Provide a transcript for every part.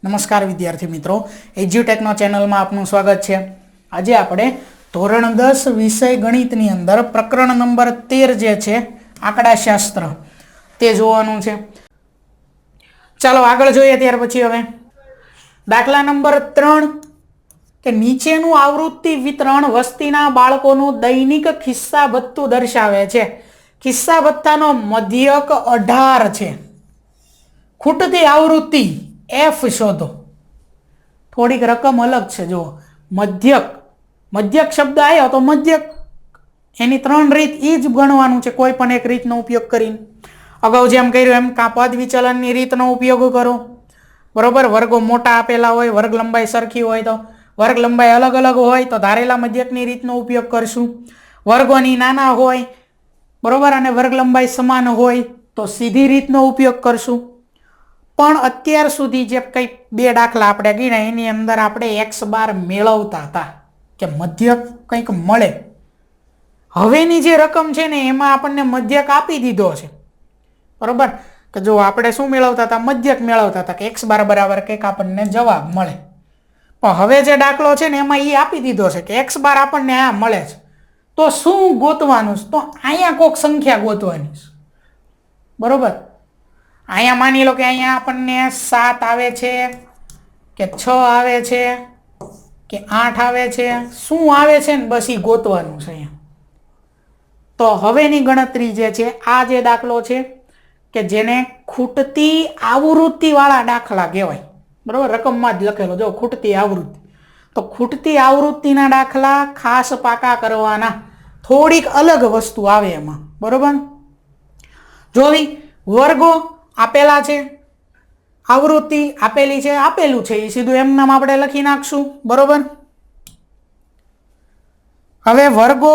નમસ્કાર વિદ્યાર્થી મિત્રો, એજ્યુટેકનો ચેનલમાં આપનું સ્વાગત છે। આજે આપણે ધોરણ 10 વિષય ગણિતની અંદર પ્રકરણ નંબર 13 જે છે આંકડાશાસ્ત્ર તે જોવાનું છે। ચાલો આગળ જોઈએ। ત્યાર પછી હવે દાખલા નંબર 3 કે નીચેનું આવૃત્તિ વિતરણ વસ્તીના બાળકોનું દૈનિક ખિસ્સા ભથ્થું દર્શાવે છે। ખિસ્સા ભથ્થાનો મધ્યક 18 છે। ખૂટતી આવૃત્તિ F શોધો। થોડીક રકમ અલગ છે। જો મધ્યક મધ્યક શબ્દ આવ્યો તો મધ્યક એની 3 રીત ઈ જ ગણવાનું છે, કોઈ પણ એક રીતનો ઉપયોગ કરીને। અગાઉ જેમ કર્યું એમ કાં પદ વિચલનની રીતનો ઉપયોગ કરો, બરોબર। વર્ગો મોટા આપેલા હોય, વર્ગ લંબાઈ સરખી હોય તો વર્ગ લંબાઈ અલગ અલગ હોય તો ધારેલા મધ્યકની રીતનો ઉપયોગ કરશું। વર્ગોની નાના હોય, બરોબર, અને વર્ગ લંબાઈ સમાન હોય તો સીધી રીતનો ઉપયોગ કરશું। પણ અત્યાર સુધી જે કઈ બે દાખલા આપણે ગણ્યા એની અંદર આપણે x બાર મેળવતા હતા કે મધ્યક કંઈક મળે। હવેની જે રકમ છે ને એમાં આપણને મધ્યક આપી દીધો છે, બરોબર। કે જો આપણે શું મેળવતા હતા, મધ્યક મેળવતા હતા કે x બાર બરાબર કંઈક આપણને જવાબ મળે। પણ હવે જે દાખલો છે ને એમાં એ આપી દીધો છે કે x બાર આપણને આ મળે છે, તો શું ગોતવાનું છે? તો અહીંયા કોઈક સંખ્યા ગોતવાની છે, બરોબર। અહીંયા માની લો કે અહીંયા આપણને 7 આવે છે કે 6 આવે છે કે 8 આવે છે, શું આવે છે ને બસ એ ગોતવાનું છે અહીંયા। તો હવેની ગણતરી જે છે, આ જે દાખલો છે કે જેને ખૂટતી આવૃત્તિ વાળા દાખલા કહેવાય, બરોબર। રકમમાં જ લખેલો જો ખૂટતી આવૃત્તિ, તો ખૂટતી આવૃત્તિના દાખલા ખાસ પાકા કરવાના, થોડીક અલગ વસ્તુ આવે એમાં, બરોબર। જોવી વર્ગો આપેલા છે, આવૃત્તિ આપેલી છે, આપેલું છે એ સીધું એમ નામ આપણે લખી નાખશું, બરોબર। હવે વર્ગો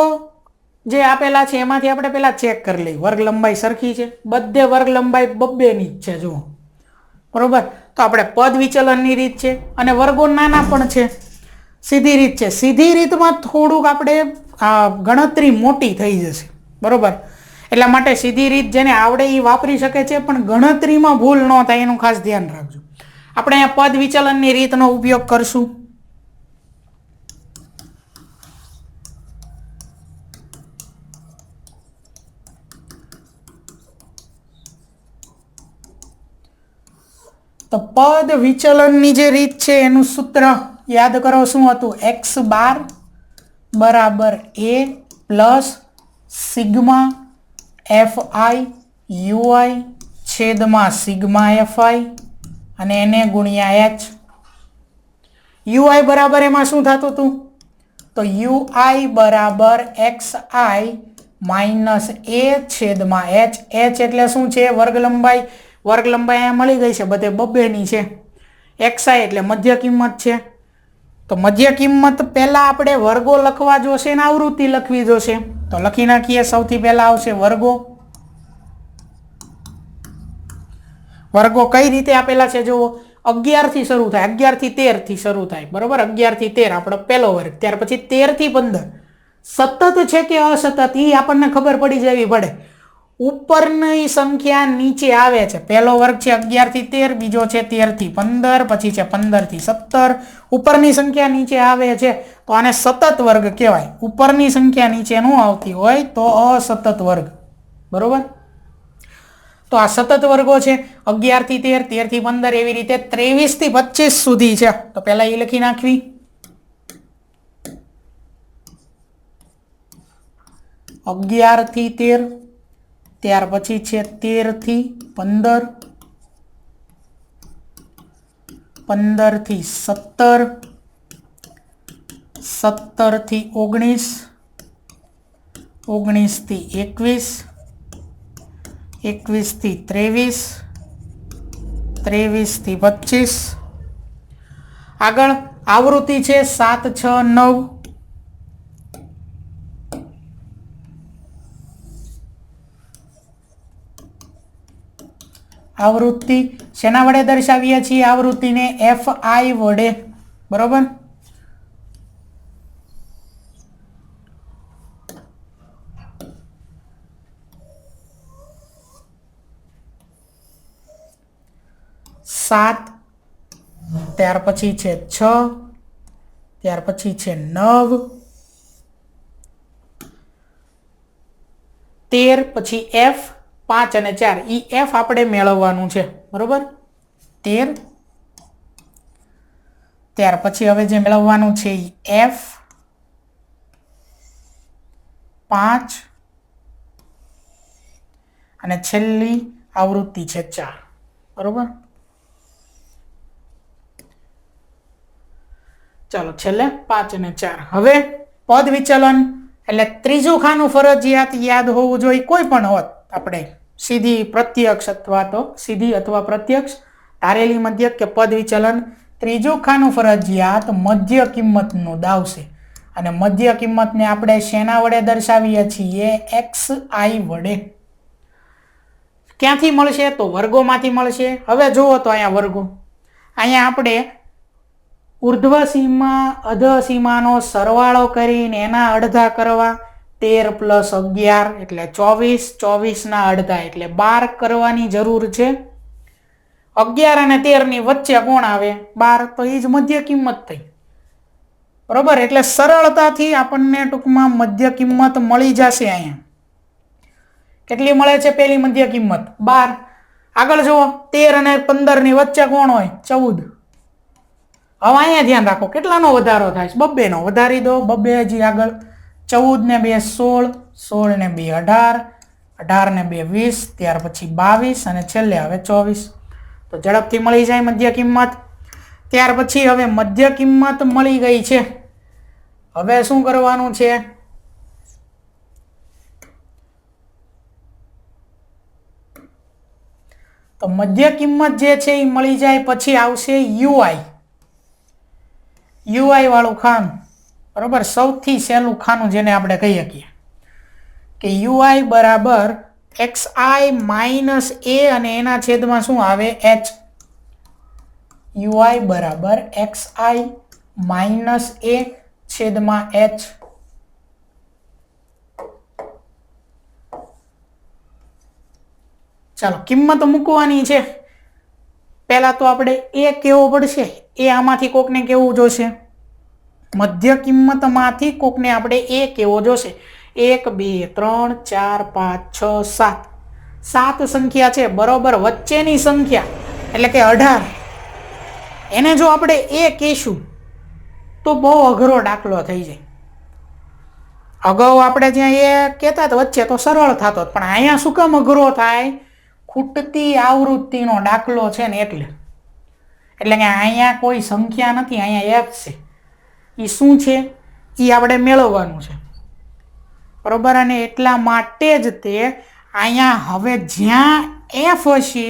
જે આપેલા છે એમાંથી આપણે પહેલા ચેક કરી લઈએ વર્ગ લંબાઈ સરખી છે, બધે વર્ગ લંબાઈ બબ્બેની જ છે, જુઓ, બરોબર। તો આપણે પદ વિચલનની રીત છે અને વર્ગો નાના પણ છે, સીધી રીત છે। સીધી રીતમાં થોડુંક આપણે ગણતરી મોટી થઈ જશે, બરોબર। એટલા માટે સીધી રીત જેને આવડે એ વાપરી શકે છે, પણ ગણતરીમાં ભૂલ ન થાય એનું ખાસ ધ્યાન રાખજો। આપણે અહીંયા પદ વિચલનની રીતનો ઉપયોગ કરશું। તો પદ વિચલનની જે રીત છે એનું સૂત્ર યાદ કરો, શું હતું? x બાર બરાબર a plus sigma fi ui છેદમાં સિગ્મા fi અને એને ગુણ્યા h। ui બરાબર એમાં શું થતું હતું? તો ui બરાબર xi માઇનસ a છેદમાં h। h એટલે શું છે? વર્ગ લંબાઈ। વર્ગ લંબાઈ અહીંયા મળી ગઈ છે, બધે બબ્બેની છે। xi એટલે મધ્ય કિંમત છે, તો મધ્ય કિંમત પહેલા આપણે વર્ગો લખવા જોશે ને આવૃત્તિ લખવી જોશે, તો લખી નાખીએ। સૌથી પહેલા આવશે વર્ગો। વર્ગો કઈ રીતે આપેલા છે જુઓ, 11 થી શરૂ થાય, 11 થી 13 થી શરૂ થાય, બરોબર। 11 થી 13 આપણો પહેલો વર્ગ, ત્યાર પછી 13 થી 15 સતત છે કે અસતત એ આપણને ખબર પડી જવી પડે। ઉપરની સંખ્યા નીચે આવે છે, પહેલો વર્ગ છે 11 થી 13, બીજો છે 13 થી 15, પછી છે 15 થી 17, ઉપરની સંખ્યા નીચે આવે છે તો આને સતત વર્ગ કહેવાય। ઉપરની સંખ્યા નીચે ન આવતી હોય તો અસતત વર્ગ, બરોબર। તો આ સતત વર્ગો છે 11 થી 13, 13 થી 15, એવી રીતે 23 થી 25 સુધી છે, તો પહેલા એ લખી નાખવી। 11 થી 13, ત્યાર પછી છે 13 થી 15, 15 થી 17, 17 થી 19, 19 થી 21, 21 થી 23, 23 થી 25। આગળ આવૃત્તિ છે 7, 6, 9। આવૃત્તિ શેના વડે દર્શાવીએ છીએ? આવૃત્તિને fi વડે, બરોબર। સાત ત્યાર પછી છે 6, ત્યાર પછી છે 9, 13, પછી F 5 અને 4. ઈ F આપણે મેળવવાનું છે, બરોબર? 13, ત્યાર પછી હવે જે મેળવવાનું છે ઈ F 5 અને છેલ્લી આવૃત્તિ છે 4, બરોબર? ચાલો છેલ્લે 5 અને 4. હવે પદ વિચલન એટલે ત્રીજું ખાનું ફરજિયાત યાદ હોવું જોઈએ. કોઈ પણ હોત, આપણે સીધી પ્રત્યક્ષ અથવા પ્રત્યક્ષ, ધારેલી મધ્યક કે પદ વિચલન, ત્રીજું ખાનું ફરજિયાત મધ્ય કિંમતનું દાવશે. અને મધ્ય કિંમતને આપણે શેના વડે દર્શાવીએ છીએ? xi વડે. ક્યાંથી મળશે? તો વર્ગોમાંથી મળશે. હવે જુઓ તો અહીંયા વર્ગો, અહીંયા આપણે ઉર્ધ્વ સીમા અધઃ સીમાનો સરવાળો કરીને એના અડધા કરવા. 13 + 11 એટલે 24, 24 ના અડધા એટલે 12 કરવાની જરૂર છે. 11 અને 13 ની વચ્ચે કોણ આવે? 12. તો એ જ મધ્ય કિંમત થઈ, બરોબર? એટલે સરળતાથી આપણને ટૂંકમાં મધ્ય કિંમત મળી જશે. અહીંયા કેટલી મળે છે? પહેલી મધ્ય કિંમત 12. આગળ જુઓ, 13 અને 15 ની વચ્ચે કોણ હોય? 14. હવે અહીંયા ધ્યાન રાખો, કેટલાનો વધારો થાય છે? 2 નો. વધારી દો 2 હજી આગળ. 14 ને 2 16, 16 ને 2 18, 18 ને 2 20, ત્યાર પછી 22 અને છેલ્લે હવે 24. તો ઝડપથી મળી જાય મધ્ય કિંમત. ત્યાર પછી હવે મધ્ય કિંમત મળી ગઈ છે. હવે શું કરવાનું છે? તો મધ્ય કિંમત જે છે એ મળી જાય પછી આવશે UI. UI વાળું ખાનું, બરોબર? સૌથી સહેલું ખાનું જેને આપણે કહી શકીએ કે UI બરાબર xi માઇનસ a અને એના છેદમાં શું આવે? h. UI બરાબર xi માઇનસ a છેદમાં h. ચાલો કિંમત મૂકવાની છે. પહેલા તો આપણે a કેવો પડશે? એ આમાંથી કોકને કેવું જોશે? મધ્ય કિંમતમાંથી કોકને આપણે a કેવો જોશે? 1 2 3 4 5 6 7. 7 સંખ્યા છે, બરોબર? વચ્ચેની સંખ્યા એટલે કે 18, એને જો આપણે a કહીશું તો બહુ અઘરો દાખલો થઈ જાય. અગાઉ આપણે જ્યાં એ કહેતા હતા વચ્ચે તો સરળ થતો, પણ અહીંયા શું કામ અઘરો થાય? ખૂટતી આવૃત્તિનો દાખલો છે ને એટલે કે અહીંયા કોઈ સંખ્યા નથી, અહીંયા f છે. એ શું છે? એ આપણે મેળવવાનું છે, બરોબર? અને એટલા માટે જ તે અહીંયા હવે જ્યાં f હશે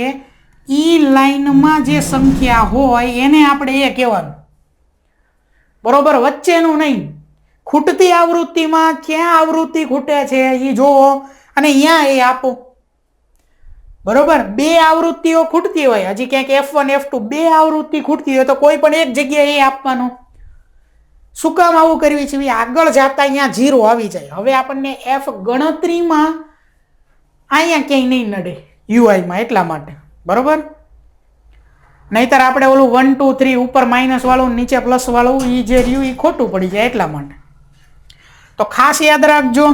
એ લાઈનમાં જે સંખ્યા હોય એને આપણે એ કહેવાનું, બરોબર? વચ્ચેનું નહીં. ખૂટતી આવૃત્તિમાં ક્યાં આવૃત્તિ ખૂટે છે એ જોવો અને અહીંયા એ આપો, બરોબર? 2 આવૃત્તિઓ ખૂટતી હોય, હજી ક્યાંક F1 F2 2 આવૃત્તિ ખૂટતી હોય તો કોઈ પણ એક જગ્યાએ એ આપવાનો. શું કામ આવું કરવી છે? આગળ જતા અહીંયા 0 આવી જાય. હવે આપણને f ગણતરીમાં અહીંયા ક્યાંય નહીં નડે UI માં, એટલા માટે, બરોબર? નહીતર આપણે ઓલું 1 2 3 ઉપર માઇનસ વાળું નીચે પ્લસ વાળું એ જે રહ્યું એ ખોટું પડી જાય, એટલા માટે. તો ખાસ યાદ રાખજો,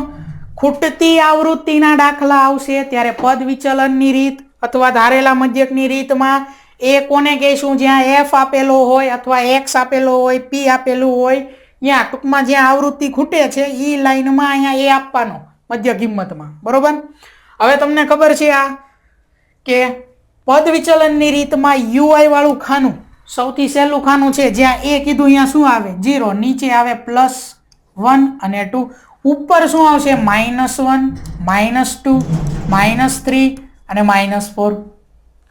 ખૂટતી આવૃત્તિના દાખલા આવશે ત્યારે પદ વિચલનની રીત અથવા ધારેલા મધ્યકની રીતમાં એ કોને કહીશું? જ્યાં f આપેલો હોય અથવા x આપેલો હોય, p આપેલું હોય, ત્યાં ટૂંકમાં જ્યાં આવૃત્તિ ખૂટે છે એ લાઈનમાં અહીંયા એ આપવાનો મધ્ય કિંમતમાં, બરોબર? હવે તમને ખબર છે આ કે પદ વિચલનની રીતમાં UI વાળું ખાનું સૌથી સહેલું ખાનું છે. જ્યાં a કીધું અહીંયા શું આવે? 0. નીચે આવે +1 અને 2. ઉપર શું આવશે? -1, -2, -3 અને -4.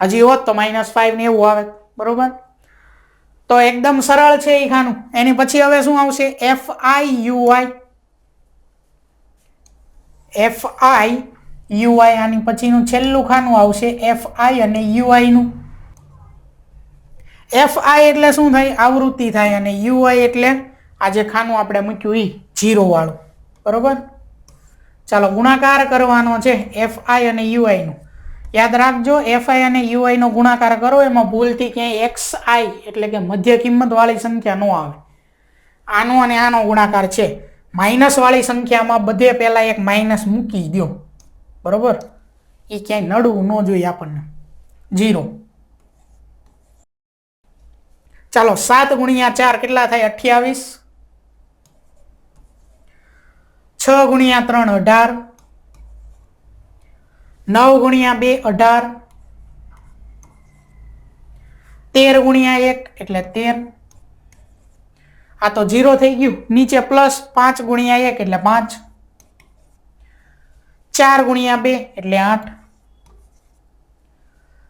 હજી હોત તો -5 ને એવું આવે, બરોબર? તો એકદમ સરળ છે એ ખાનું. એની પછી હવે શું આવશે? FI UI. આની પછીનું છેલ્લું ખાનું આવશે FI અને UI નું. FI એટલે શું થાય? આવૃત્તિ થાય. અને UI એટલે આ જે ખાનું આપણે મૂક્યું એ 0 વાળું, બરોબર? ચાલો ગુણાકાર કરવાનો છે FI અને UI નું. યાદ રાખજો fi અને ui નો ગુણાકાર કરો એમાં ભૂલથી ક્યાંય xi એટલે કે મધ્ય કિંમત વાળી સંખ્યા ન આવે. આનો અને આનો ગુણાકાર છે. માઇનસ વાળી સંખ્યામાં બધે પહેલા એક માઇનસ મૂકી દો, બરોબર? એ ક્યાંય નડવું ન જોઈએ આપણને. 0. ચાલો 7 ગુણ્યા 4 કેટલા થાય? 28. 6 ગુણ્યા 3 18. 9 ગુણ્યા 2 18. 13 ગુણ્યા 1 એટલે 13. આ તો 0 થઈ ગયું. નીચે પ્લસ 5 ગુણ્યા 1 એટલે 5. 4 ગુણ્યા 2 એટલે 8.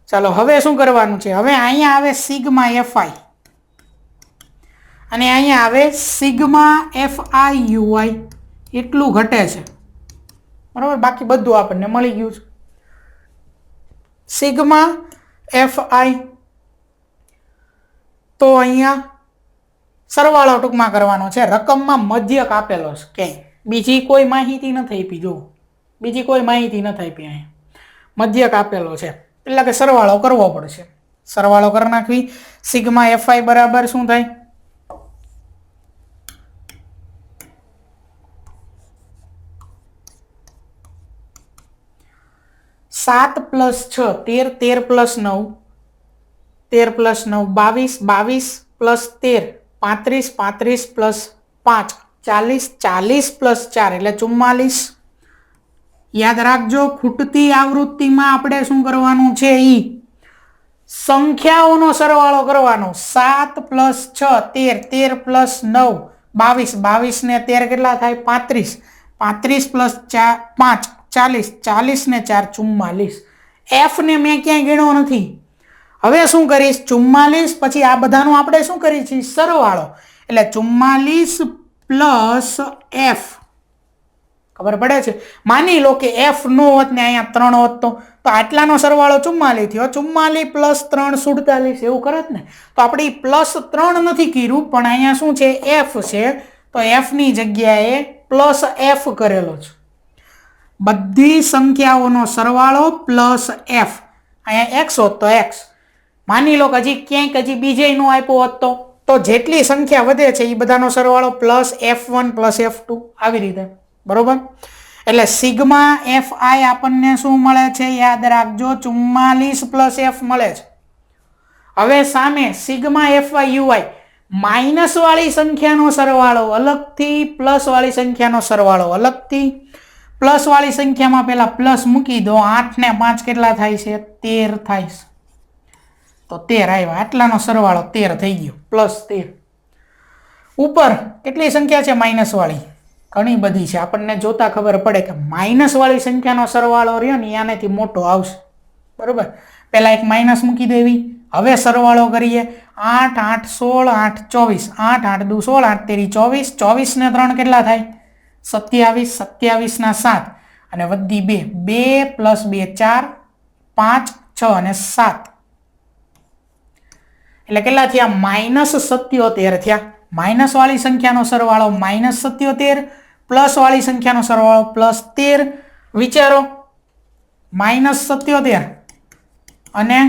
ચાલો હવે શું કરવાનું છે? હવે અહીંયા આવે સિગ્મા fi અને અહીંયા આવે સિગ્મા fiui. એટલું ઘટે છે, બરાબર? બાકી બધું આપણને મળી ગયું છે. સિગ્મા fi તો અહીંયા સરવાળો ટૂંકમાં કરવાનો છે. રકમમાં મધ્યક આપેલો છે, ક્યાંય બીજી કોઈ માહિતી નથી આપી. જો બીજી કોઈ માહિતી નથી આપી, અહીંયા મધ્યક આપેલો છે એટલે કે સરવાળો કરવો પડશે. સરવાળો કરી નાખવી. સિગ્મા fi બરાબર શું થાય? 7 + 6 13, 13 + 9 13 + 9 22, 22 + 13 35, 35 + 5 40, 40 + 4 એટલે 44. યાદ રાખજો ખૂટતી આવૃત્તિમાં આપણે શું કરવાનું છે? સંખ્યાઓનો સરવાળો કરવાનો. 7 + 6 13, 13 + 9 22, 22 ને 13 કેટલા થાય? 35, 35 + 4 5 40, 40 ને 4 44. f ને મેં ક્યાંય ગણ્યો નથી. હવે શું કરીશ? 44 પછી આ બધાનો આપણે શું કરીએ છીએ? સરવાળો. એટલે 44 + f. ખબર પડે છે? માની લો કે f નો હોત ને અહીંયા 3 હોત તો આટલાનો સરવાળો 44 થયો. 44 + 3 47 એવું કરત ને તો આપણે +3 નથી કર્યું, પણ અહીંયા શું છે? f છે, તો f ની જગ્યાએ +f કરેલો છે. બધી સંખ્યાઓનો સરવાળો +f. અહીંયા x હોત તો x. માની લો કે હજી ક્યાંક હજી બીજે નો આપ્યો હોત તો જેટલી સંખ્યા વધે છે એ બધાનો સરવાળો +f1 + f2 આવી રીતે, બરોબર? એટલે સિગ્મા fi આપણને શું મળે છે? યાદ રાખજો 44 + f મળે છે. હવે સામે સિગ્મા fiui માઇનસ વાળી સંખ્યાનો સરવાળો અલગથી, પ્લસ વાળી સંખ્યાનો સરવાળો અલગથી. પ્લસ વાળી સંખ્યામાં પહેલા પ્લસ મૂકી દો. 8 ને 5 કેટલા થાય છે? 13 થાય છે. તો 13 આવ્યા. આટલાનો સરવાળો 13 થઈ ગયો. +13. ઉપર કેટલી સંખ્યા છે માઇનસ વાળી? ઘણી બધી છે. આપણને જોતા ખબર પડે કે માઇનસ વાળી સંખ્યાનો સરવાળો રહ્યો ને આનેથી મોટો આવશે, બરોબર? પહેલા એક માઇનસ મૂકી દેવી. હવે સરવાળો કરીએ. 8 8 16 8 24 8 8 2 16 8 3 24 24 ને 3 કેટલા થાય? 27 27 ના 7 અને વધી 2 2 + 2 4 5 6 અને 7 એટલે કેટલા થયા? -77 થયા. માઇનસ વાળી સંખ્યાનો સરવાળો -77, પ્લસ વાળી સંખ્યાનો સરવાળો +13. વિચારો, -77 અને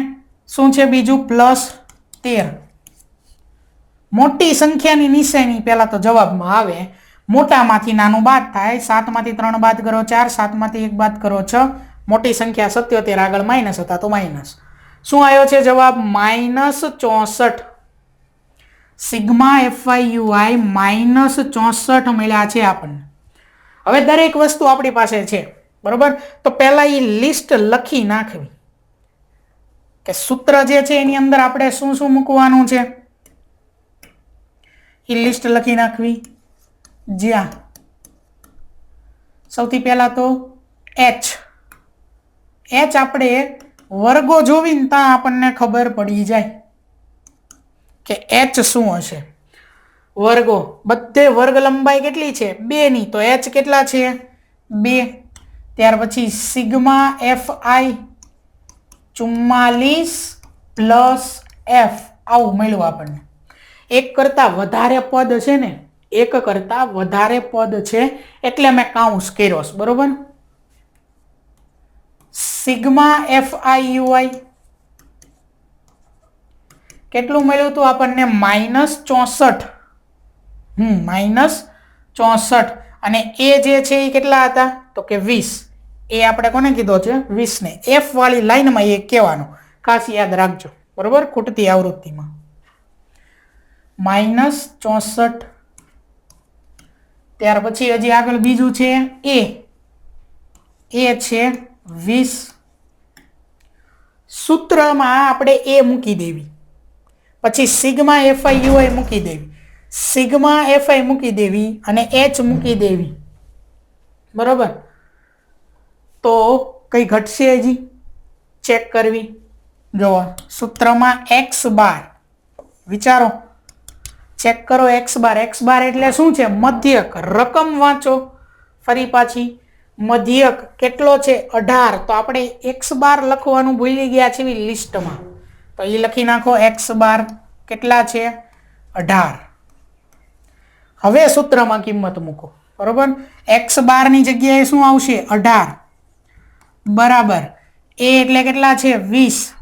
શું છે બીજું? +13. મોટી સંખ્યાની નિશાની પહેલા તો જવાબમાં આવે. મોટામાંથી નાનું બાદ થાય. 7 માંથી 3 બાદ કરો 4, 7 માંથી 1 બાદ કરો 6. મોટી સંખ્યા 77 આગળ માઇનસ હતા તો માઇનસ. શું આવ્યો છે જવાબ? -64. સિગ્મા fiui -64 મળ્યા છે આપણને. હવે દરેક વસ્તુ આપણી પાસે છે, બરોબર? તો પહેલા એ લિસ્ટ લખી નાખવી કે સૂત્ર જે છે એની અંદર આપણે શું શું મૂકવાનું છે એ લિસ્ટ લખી નાખવી. જ્યાં સૌથી પહેલા તો h આપણે વર્ગો જોવીને ત્યાં આપણને ખબર પડી જાય કે h શું હશે. વર્ગો બધે વર્ગ લંબાઈ કેટલી છે? 2 ની. તો h કેટલા છે? 2. ત્યાર પછી સિગ્મા fi 44 + f આવું મળ્યું આપણને. એક કરતા વધારે પદ છે ને, એક કરતા વધારે પદ છે એટલે મેં કાઉન્સ કર્યો, બરોબર? સિગ્મા FIUI કેટલું મળ્યું હતું આપણને? -64. -64 અને એ જે છે એ કેટલા હતા? તો કે 20. એ આપણે કોને કીધો છે? 20 ને. F વાળી લાઈનમાં એ કહેવાનું, ખાસ યાદ રાખજો, બરોબર? ખૂટતી આવૃત્તિમાં -64. ત્યાર પછી હજી આગળ બીજું છે એ છે 20. સૂત્રમાં આપણે એ મૂકી દેવી, પછી સિગ્મા FIUI મૂકી દેવી, સિગ્મા FI મૂકી દેવી અને H મૂકી દેવી, બરોબર? તો કઈ ઘટશે હજી? ચેક કરવી. જો સૂત્રમાં x બાર, વિચારો, ચેક કરો. x બાર એટલે શું છે? મધ્યક. રકમ વાંચો ફરી પાછી. મધ્યક કેટલો છે? 18. તો આપણે x બાર લખવાનું ભૂલી ગયા છીએ લિસ્ટમાં, તો એ લખી નાખો. x બાર કેટલા છે? 18. હવે સૂત્રમાં કિંમત મૂકો, બરોબર? x બાર ની જગ્યાએ શું આવશે? 18 બરાબર a એટલે કેટલા છે? 20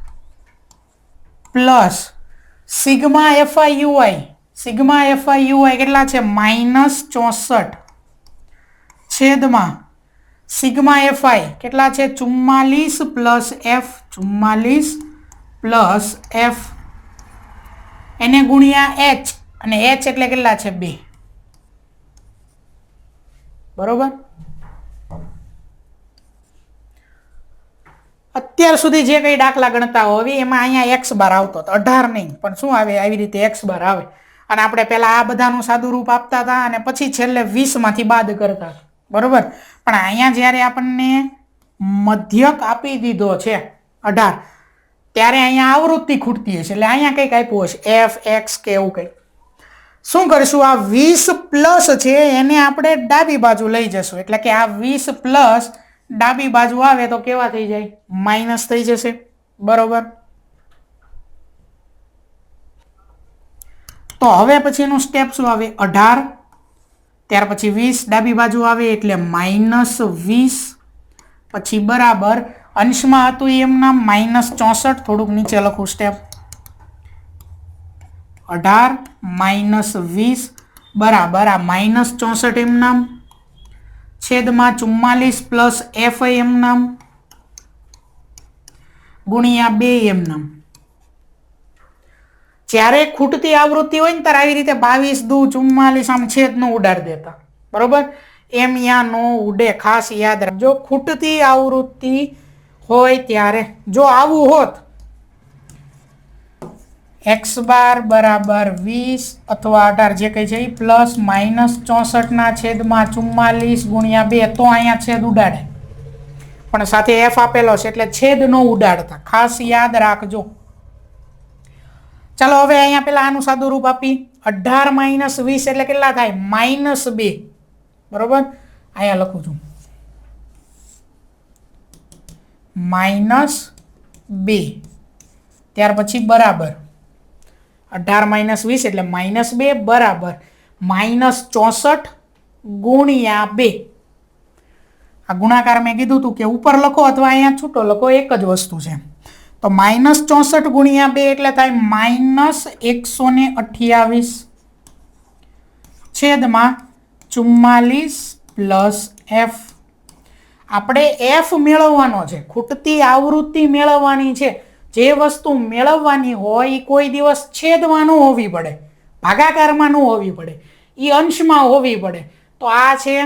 પ્લસ સિગ્મા FIUI કેટલા છે? -64 છેદમાં સિગ્મા FI કેટલા છે? 44 પ્લસ f, 44 પ્લસ f એને ગુણ્યા h, અને h એટલે કેટલા છે? 2, બરોબર? અત્યાર સુધી જે કઈ દાખલા ગણતા હોય એમાં અહીંયા x બાર આવતો હતો, 18 નહીં, પણ શું આવે? આવી રીતે x બાર આવે. અને આપણે પહેલા આ બધાનું સાદું રૂપ આપતા હતા અને પછી છેલ્લે 20 માંથી બાદ કરતા, બરોબર? પણ અહીંયા જ્યારે આપણને મધ્યક આપી દીધો છે 18, ત્યારે અહીંયા આવૃત્તિ ખૂટતી હશે, એટલે અહીંયા કંઈક આપ્યું હશે f x કે એવું કંઈક. શું કરીશું? આ 20 પ્લસ છે એને આપણે ડાબી બાજુ લઈ જશું, એટલે કે આ 20 પ્લસ ડાબી બાજુ આવે તો કેવા થઈ જાય? માઇનસ થઈ જશે, બરોબર? તો હવે પછીનું સ્ટેપ શું આવે? 18 ત્યાર પછી 20 ડાબી બાજુ આવે એટલે -20, પછી બરાબર અંશમાં હતું એમના -64. થોડુંક નીચે લખું સ્ટેપ. 18 -20 બરાબર આ -64 એમના છેદમાં 44 પ્લસ f એમનામ ગુણ્યા 2 એમનામ. જ્યારે ખૂટતી આવૃત્તિ હોય ને ત્યારે આવી રીતે 22 દુ 44 આમ છેદ નો ઉડાડ દેતા, બરોબર? એમ યા નો ઉડે, ખાસ યાદ રાખજો. ખૂટતી આવૃત્તિ હોય ત્યારે જો આવું હોત x બાર બરાબર 20 અથવા 18 જે કઈ છે પ્લસ -64 ના છેદમાં 44 ગુણ્યા 2, તો અહીંયા છેદ ઉડાડે, પણ સાથે f આપેલો છે એટલે છેદ નો ઉડાડતા, ખાસ યાદ રાખજો. ચાલો હવે અહીંયા પેલા આનું સાદું રૂપ આપી. 18 - 20 એટલે કેટલા થાય? -2, બરોબર? અહીંયા લખું છું -2. ત્યાર પછી બરાબર 18 - 20 એટલે -2 બરાબર -64 ગુણ્યા 2. આ ગુણાકાર મેં કીધું હતું કે ઉપર લખો અથવા અહીંયા છૂટો લખો, એક જ વસ્તુ છે. તો -64 ગુણ્યા 2 એટલે થાય -128 છેદમાં 44 પ્લસ f. આપણે f મેળવવાનો છે, ખૂટતી આવૃત્તિ મેળવવાની છે. જે વસ્તુ મેળવવાની હોય એ કોઈ દિવસ છેદમાં ન હોવી પડે, ભાગાકારમાં ન હોવી પડે, એ અંશમાં હોવી પડે. તો આ છે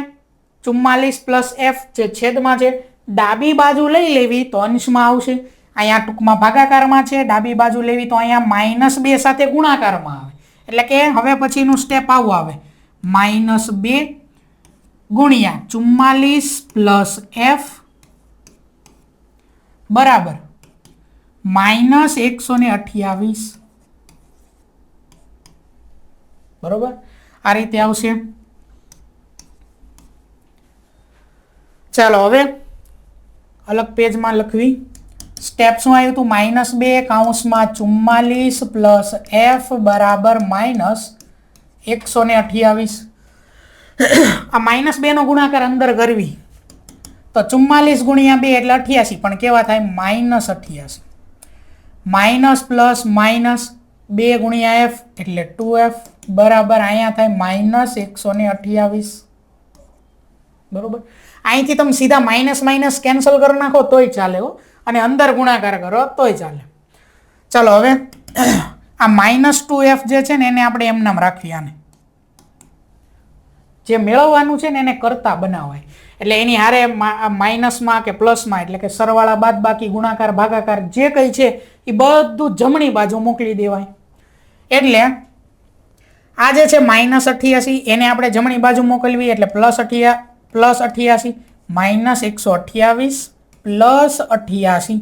44 પ્લસ f જે છેદમાં છે, ડાબી બાજુ લઈ લેવી તો અંશમાં આવશે. અહીંયા ટૂંકમાં ભાગાકારમાં છે, ડાબી બાજુ લેવી તો અહીંયા -2 સાથે ગુણાકારમાં આવે. એટલે કે હવે પછીનું સ્ટેપ આવું આવે, -2 ગુણ્યા 44 પ્લસ f બરાબર -128, બરોબર? આ રીતે આવશે. ચાલો હવે અલગ પેજમાં લખવી. સ્ટેપ શું આવ્યું હતું? -2 કૌંસમાં 44 પ્લસ f બરાબર -128. આ -2 નો ગુણાકાર અંદર કરવી તો 44 ગુણ્યા 2 એટલે 88, પણ કેવા થાય -88, માઇનસ પ્લસ માઇનસ 2 ગુણ્યા f એટલે 2f બરાબર અહીંયા થાય -128, બરોબર. અહીંથી તમે સીધા માઇનસ માઇનસ કેન્સલ કરી નાખો તોય ચાલે હો, અને અંદર ગુણાકાર કરો તોય ચાલે. ચાલો હવે આ -2f જે છે ને એને આપણે એમ નામ રાખીએ. આને જે મેળવવાનું છે ને એને કરતા બનાવાય, એટલે એની હારે માઇનસમાં કે પ્લસમાં એટલે કે સરવાળા બાદબાકી ગુણાકાર ભાગાકાર જે કંઈ છે એ બધું જમણી બાજુ મોકલી દેવાય. એટલે આ જે છે -88 એને આપણે જમણી બાજુ મોકલવી એટલે +88 -128 +88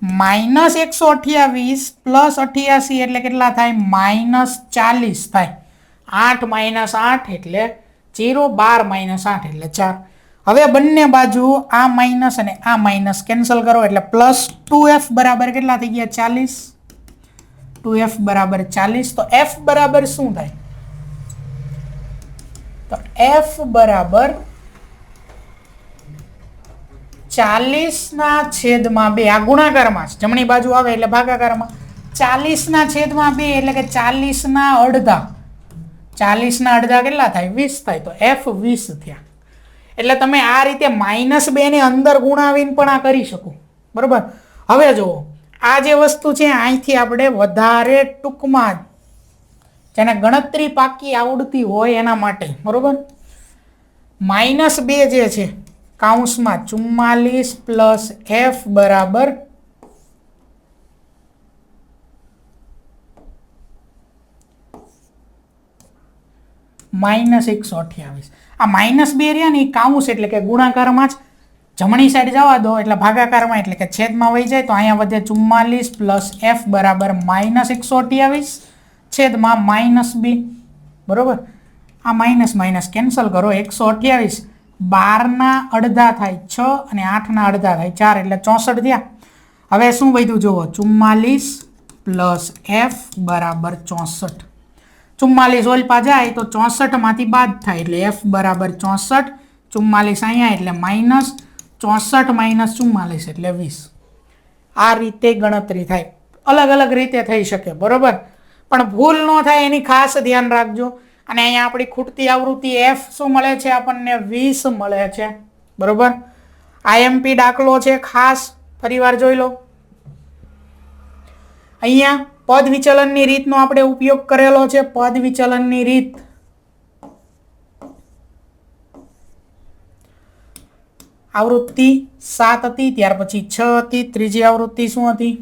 -128 +88 એટલે કેટલા થાય -40 થાય. 8 - 8 એટલે 0, 12 - 8 એટલે 4. હવે બંને બાજુ આ માઇનસ અને આ માઇનસ કેન્સલ કરો એટલે +2f બરાબર કેટલા થઈ ગયા 40. 2f બરાબર 40. તો f બરાબર શું થાય? તો f બરાબર 40/2. આ ગુણાકારમાં છે, જમણી બાજુ આવે એટલે ભાગાકારમાં. 40/2 એટલે કે 40 અડધા. 40 અડધા કેટલા થાય 20 થાય. તો f 20 થયા. એટલે તમે આ રીતે -2 ને અંદર ગુણાવીને પણ આ કરી શકો, બરોબર. હવે જુઓ આ જે વસ્તુ છે અહીંથી આપણે વધારે ટૂંકમાં જેને ગણતરી પાકી આવડતી હોય એના માટે, બરોબર. -2 જે છે કૌંસમાં 44 + f બરાબર -128. આ -2 રહ્યા ને એ કાઉન્સ એટલે કે ગુણાકારમાં જ જમણી સાઈડ જવા દો એટલે ભાગાકારમાં એટલે કે છેદમાં વહી જાય. તો અહીંયા વધે 44 + f બરાબર -128 છેદમાં -2, બરોબર. આ માઇનસ માઇનસ કેન્સલ કરો. 128 12 અડધા થાય 6 અને 8 અડધા થાય 4 એટલે 64 થયા. હવે શું વધ્યું જુઓ 44 + f બરાબર 64. 44 ઓલપા જાય તો 64 માંથી બાદ થાય એટલે f બરાબર 64. 44 અહીંયા એટલે -64 - 44 એટલે 20. આ રીતે ગણતરી થાય. અલગ અલગ રીતે થઈ શકે, બરોબર. પણ ભૂલ ન થાય એની ખાસ ધ્યાન રાખજો. અને અહીંયા આપણી ખૂટતી આવૃત્તિ f શું મળે છે આપણને 20 મળે છે, બરોબર. IMP દાખલો છે, ખાસ ફરીવાર જોઈ લો. અહીંયા પદ વિચલનની રીતનો આપણે ઉપયોગ કરેલો છે. પદ વિચલનની રીત આવૃત્તિ 7 હતી, ત્યાર પછી 6 હતી, ત્રીજી આવૃત્તિ શું હતી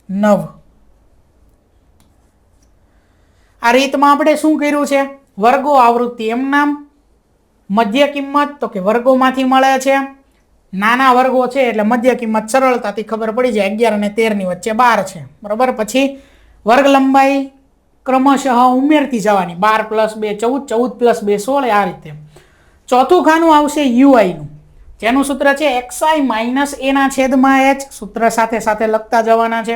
9. આ રીતમાં આપણે શું કર્યું છે વર્ગો આવૃત્તિ એમ નામ. મધ્ય કિંમત તો કે વર્ગોમાંથી મળે છે. નાના વર્ગો છે એટલે મધ્ય કિંમત સરળતાથી ખબર પડી જાય. 11 અને 13 ની વચ્ચે 12 છે, બરોબર. પછી વર્ગ લંબાઈ ક્રમશઃ ઉમેરતી જવાની. 12 + 2 14, 14 + 2 16. આ રીતે ચોથું ખાનું આવશે UI નું, જેનું સૂત્ર છે xi - a/h. સૂત્ર સાથે સાથે લખતા જવાના છે.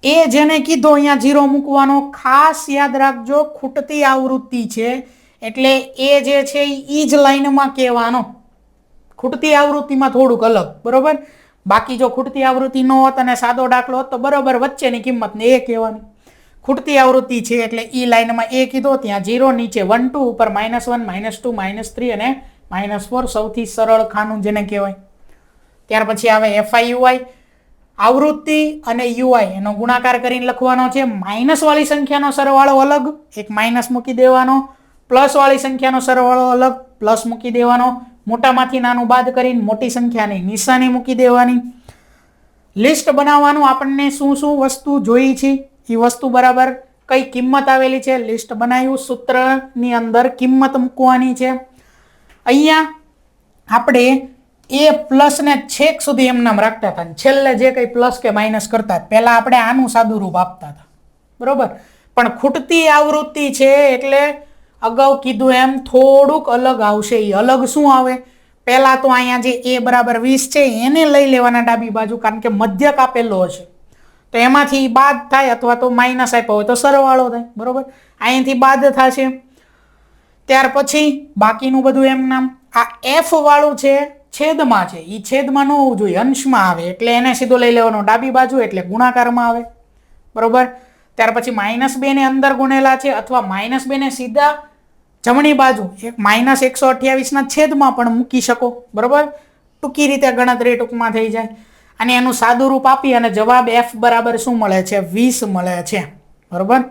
એ જેને કીધો અહીંયા 0 મૂકવાનો. ખાસ યાદ રાખજો ખૂટતી આવૃત્તિ છે એટલે એ જે છે એ જ લાઈનમાં કહેવાનો. ખૂટતી આવૃત્તિમાં થોડુંક અલગ, બરોબર. બાકી જો ખૂટતી આવૃત્તિ ન હોત અને સાદો દાખલો હોત તો બરોબર વચ્ચેની કિંમતને એ કહેવાની. ખૂટતી આવૃત્તિ છે એટલે ઈ લાઈનમાં એ કીધો ત્યાં 0 નીચે 1 2 ઉપર -1 -2 -3 અને -4 સૌથી સરળ ખાનું જેને કહેવાય. ત્યાર પછી આવે FIUI. આવૃત્તિ અને UI એનો ગુણાકાર કરીને લખવાનો છે. માઇનસ વાળી સંખ્યાનો સરવાળો અલગ, એક માઇનસ મૂકી દેવાનો. પ્લસ વાળી સંખ્યાનો સરવાળો અલગ, પ્લસ મૂકી દેવાનો. મોટામાંથી નાનું બાદ કરીને મોટી સંખ્યાની નિશાની મૂકી દેવાની. લિસ્ટ બનાવવાનું. આપણને શું શું વસ્તુ જોઈ છે એ વસ્તુ બરાબર કઈ કિંમત આવેલી છે લિસ્ટ બનાવ્યું. સૂત્રની અંદર કિંમત મૂકવાની છે. અહીંયા આપણે એ પ્લસ ને છેક સુધી એમ નામ રાખતા હતા. છેલ્લે જે કંઈ પ્લસ કે માઇનસ કરતા પહેલા આપણે આનું સાદું રૂપ આપતા હતા, બરોબર. પણ ખૂટતી આવૃત્તિ છે એટલે અગાઉ કીધું એમ થોડુંક અલગ આવશે. એ અલગ શું આવે? પહેલા તો અહીંયા જે a બરાબર 20 છે એને લઈ લેવાના ડાબી બાજુ, કારણ કે મધ્યક આપેલો હશે તો એમાંથી બાદ થાય, અથવા તો માઇનસ આપ્યો હોય તો સરવાળો થાય, બરોબર. અહીંથી બાદ થશે. ત્યાર પછી બાકીનું બધું એમ નામ. આ એફ વાળું છે છેદમાં છે, એ છેદમાં ન હોવું જોઈએ, અંશમાં આવે એટલે એને સીધો લઈ લેવાનો ડાબી બાજુ એટલે ગુણાકારમાં આવે, બરોબર. ત્યાર પછી -2 ને અંદર ગુણેલા છે અથવા -2 ને સીધા જમણી બાજુ એક -128 ના છેદમાં પણ મૂકી શકો, બરોબર. ટૂંકી રીતે ગણતરી ટૂંકમાં થઈ જાય અને એનું સાદું રૂપ આપી અને જવાબ f બરાબર શું મળે છે 20 મળે છે, બરોબર.